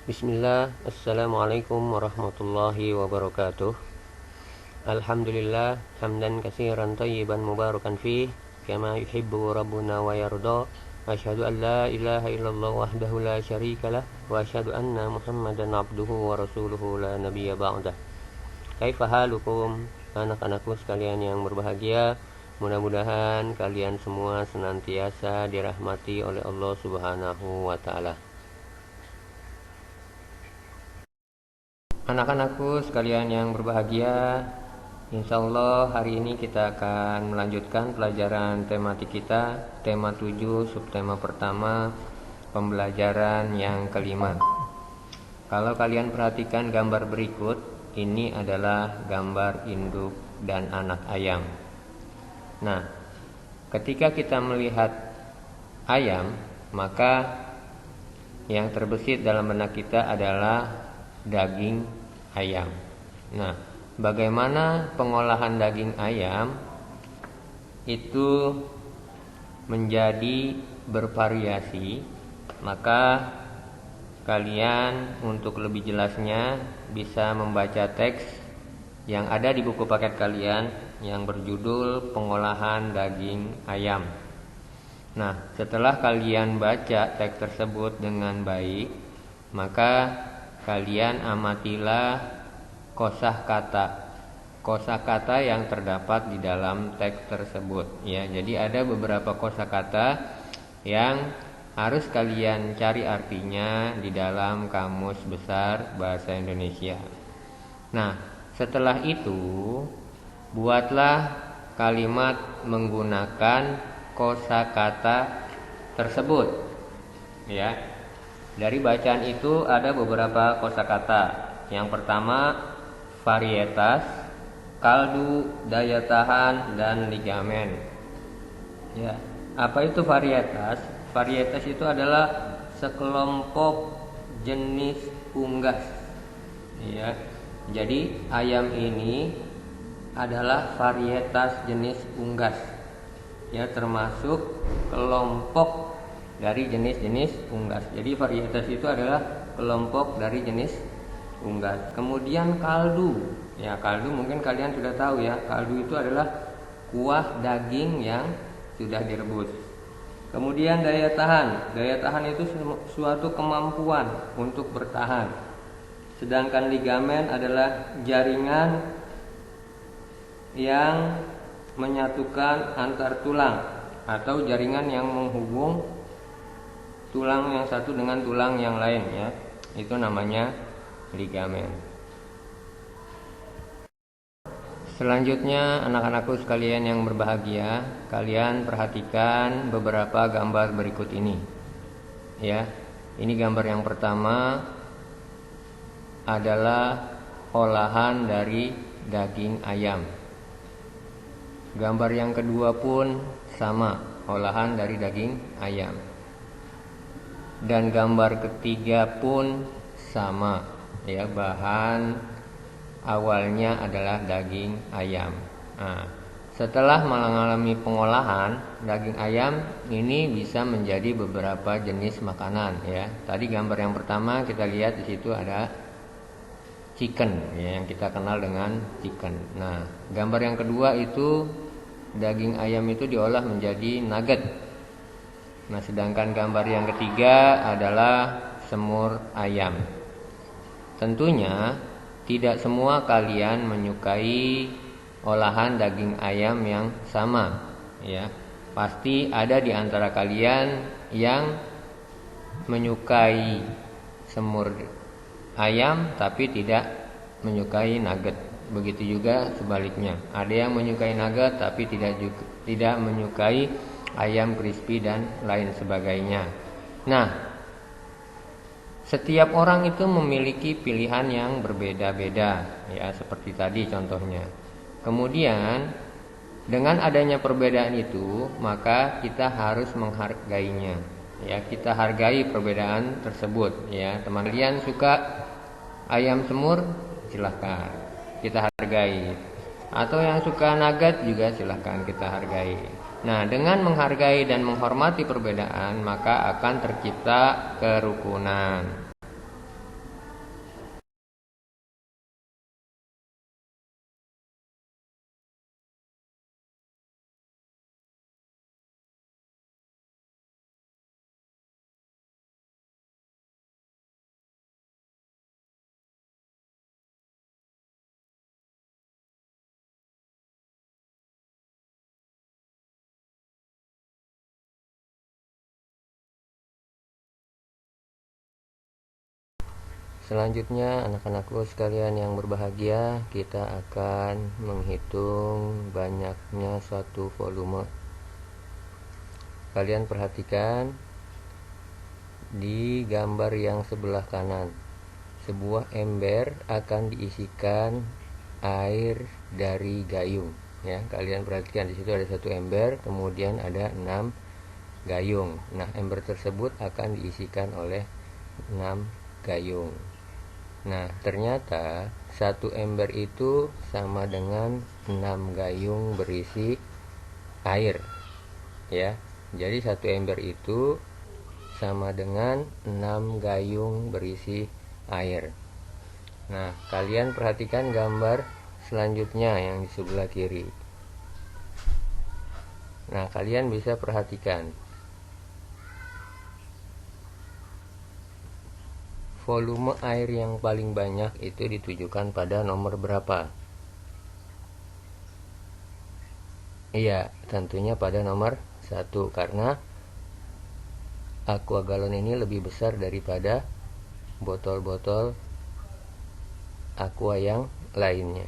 Bismillah, Assalamualaikum warahmatullahi wabarakatuh. Alhamdulillah, hamdan katsiran thayyiban mubarakan fih, kama yuhibbu rabbuna wa yarda. Asyhadu an la ilaha illallah wahdahu la syarikalah, wa asyhadu anna Muhammadan abduhu wa rasuluhu la nabiyya ba'dah. Kaifa halukum, anak-anakku sekalian yang berbahagia. Mudah-mudahan kalian semua senantiasa dirahmati oleh Allah Subhanahu wa taala. Anak-anakku sekalian yang berbahagia, insya Allah hari ini kita akan melanjutkan pelajaran tematik kita, tema 7, subtema pertama, pembelajaran yang kelima. Kalau kalian perhatikan gambar berikut, ini adalah gambar induk dan anak ayam. Nah, ketika kita melihat ayam, maka yang terbesit dalam benak kita adalah daging ayam. Nah, bagaimana pengolahan daging ayam itu menjadi bervariasi, maka kalian untuk lebih jelasnya bisa membaca teks yang ada di buku paket kalian yang berjudul Pengolahan Daging Ayam. Nah, setelah kalian baca teks tersebut dengan baik, maka kalian amatilah kosakata yang terdapat di dalam teks tersebut ya. Jadi ada beberapa kosakata yang harus kalian cari artinya di dalam Kamus Besar Bahasa Indonesia. Nah, setelah itu buatlah kalimat menggunakan kosakata tersebut ya. Dari bacaan itu ada beberapa kosakata. Yang pertama, varietas, kaldu, daya tahan, dan ligamen. Ya, apa itu varietas? Varietas itu adalah sekelompok jenis unggas. Ya, jadi ayam ini adalah varietas jenis unggas. Ya, termasuk kelompok dari jenis-jenis unggas. Jadi varietas itu adalah kelompok dari jenis unggas. Kemudian kaldu. Ya, kaldu mungkin kalian sudah tahu ya. Kaldu itu adalah kuah daging yang sudah direbus. Kemudian daya tahan. Daya tahan itu suatu kemampuan untuk bertahan. Sedangkan ligamen adalah jaringan yang menyatukan antar tulang atau jaringan yang menghubung tulang yang satu dengan tulang yang lain ya. Itu namanya ligamen. Selanjutnya anak-anakku sekalian yang berbahagia, kalian perhatikan beberapa gambar berikut ini. Ya. Ini gambar yang pertama adalah olahan dari daging ayam. Gambar yang kedua pun sama, olahan dari daging ayam. Dan gambar ketiga pun sama ya, bahan awalnya adalah daging ayam. Nah, setelah mengalami pengolahan, daging ayam ini bisa menjadi beberapa jenis makanan ya. Tadi gambar yang pertama kita lihat di situ ada chicken ya, yang kita kenal dengan chicken. Nah, gambar yang kedua itu daging ayam itu diolah menjadi nugget. Nah, sedangkan gambar yang ketiga adalah semur ayam. Tentunya tidak semua kalian menyukai olahan daging ayam yang sama ya. Pasti ada di antara kalian yang menyukai semur ayam tapi tidak menyukai nugget. Begitu juga sebaliknya. Ada yang menyukai nugget tapi tidak menyukai ayam crispy dan lain sebagainya. Nah, setiap orang itu memiliki pilihan yang berbeda-beda ya, seperti tadi contohnya. Kemudian dengan adanya perbedaan itu, maka kita harus menghargainya. Ya, kita hargai perbedaan tersebut ya. Teman kalian suka ayam semur, silahkan kita hargai. Atau yang suka nugget juga silahkan kita hargai. Nah, dengan menghargai dan menghormati perbedaan, maka akan tercipta kerukunan. Selanjutnya anak-anakku sekalian yang berbahagia, kita akan menghitung banyaknya suatu volume. Kalian perhatikan di gambar yang sebelah kanan. Sebuah ember akan diisikan air dari gayung. Ya, kalian perhatikan di situ ada satu ember, kemudian ada 6 gayung. Nah, ember tersebut akan diisikan oleh 6 gayung. Nah, ternyata satu ember itu sama dengan 6 gayung berisi air. Ya. Jadi satu ember itu sama dengan 6 gayung berisi air. Nah, kalian perhatikan gambar selanjutnya yang di sebelah kiri. Nah, kalian bisa perhatikan volume air yang paling banyak itu ditujukan pada nomor berapa? Iya, tentunya pada nomor 1, karena aqua galon ini lebih besar daripada botol-botol aqua yang lainnya.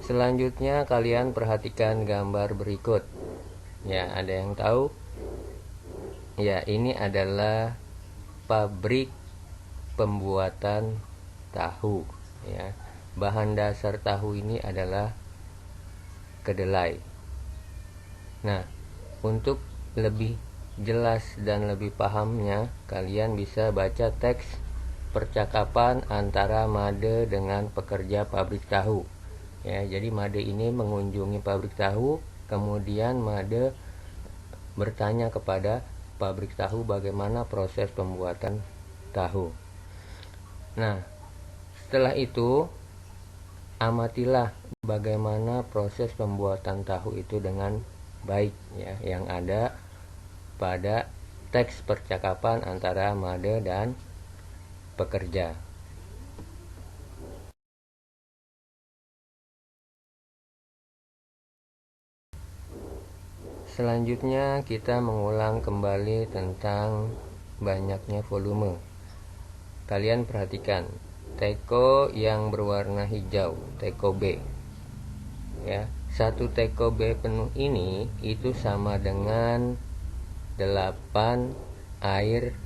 Selanjutnya kalian perhatikan gambar berikut. Ya, ada yang tahu? Ya, ini adalah pabrik pembuatan tahu. Ya, bahan dasar tahu ini adalah kedelai. Nah, untuk lebih jelas dan lebih pahamnya, kalian bisa baca teks percakapan antara Made dengan pekerja pabrik tahu. Ya, jadi Made ini mengunjungi pabrik tahu, kemudian Made bertanya kepada pabrik tahu bagaimana proses pembuatan tahu. Nah, setelah itu amatilah bagaimana proses pembuatan tahu itu dengan baik, ya, yang ada pada teks percakapan antara Made dan pekerja. Selanjutnya kita mengulang kembali tentang banyaknya volume. Kalian perhatikan teko yang berwarna hijau, teko B. Ya, satu teko B penuh ini itu sama dengan 8 air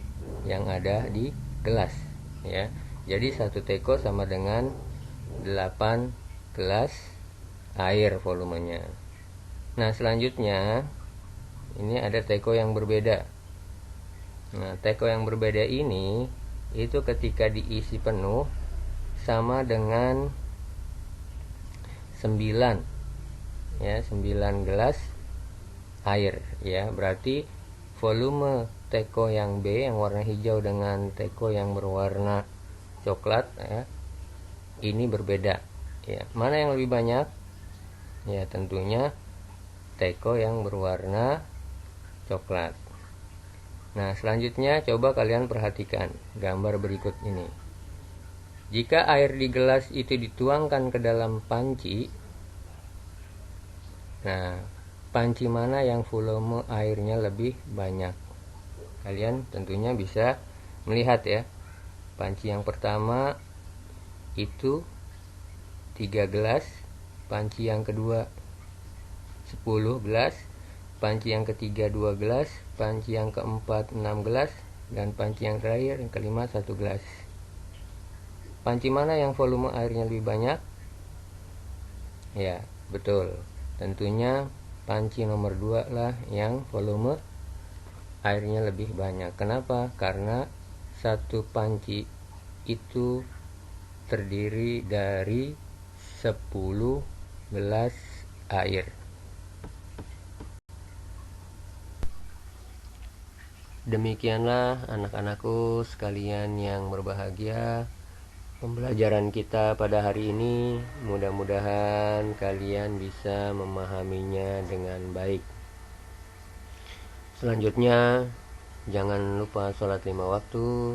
yang ada di gelas, ya. Jadi satu teko sama dengan 8 gelas air volumenya. Nah, selanjutnya ini ada teko yang berbeda. Nah, teko yang berbeda ini itu ketika diisi penuh sama dengan 9, ya, 9 gelas air, ya. Berarti volume teko yang B yang warna hijau dengan teko yang berwarna coklat, ya, ini berbeda, ya. Mana yang lebih banyak? Ya, tentunya teko yang berwarna coklat. Nah, selanjutnya coba kalian perhatikan gambar berikut ini. Jika air di gelas itu dituangkan ke dalam panci, nah, panci mana yang volume airnya lebih banyak? Kalian tentunya bisa melihat, ya. Panci yang pertama itu 3 gelas, panci yang kedua 10 gelas, panci yang ketiga 2 gelas, panci yang keempat 6 gelas, dan panci yang terakhir yang kelima 1 gelas. Panci mana yang volume airnya lebih banyak? Ya, betul. Tentunya panci nomor 2 lah yang volume airnya lebih banyak. Kenapa? Karena satu panci itu terdiri dari 10 gelas air. Demikianlah anak-anakku sekalian yang berbahagia, pembelajaran kita pada hari ini. Mudah-mudahan kalian bisa memahaminya dengan baik. Selanjutnya, jangan lupa sholat 5 waktu,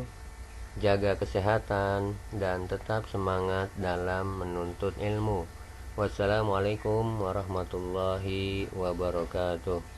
jaga kesehatan, dan tetap semangat dalam menuntut ilmu. Wassalamualaikum warahmatullahi wabarakatuh.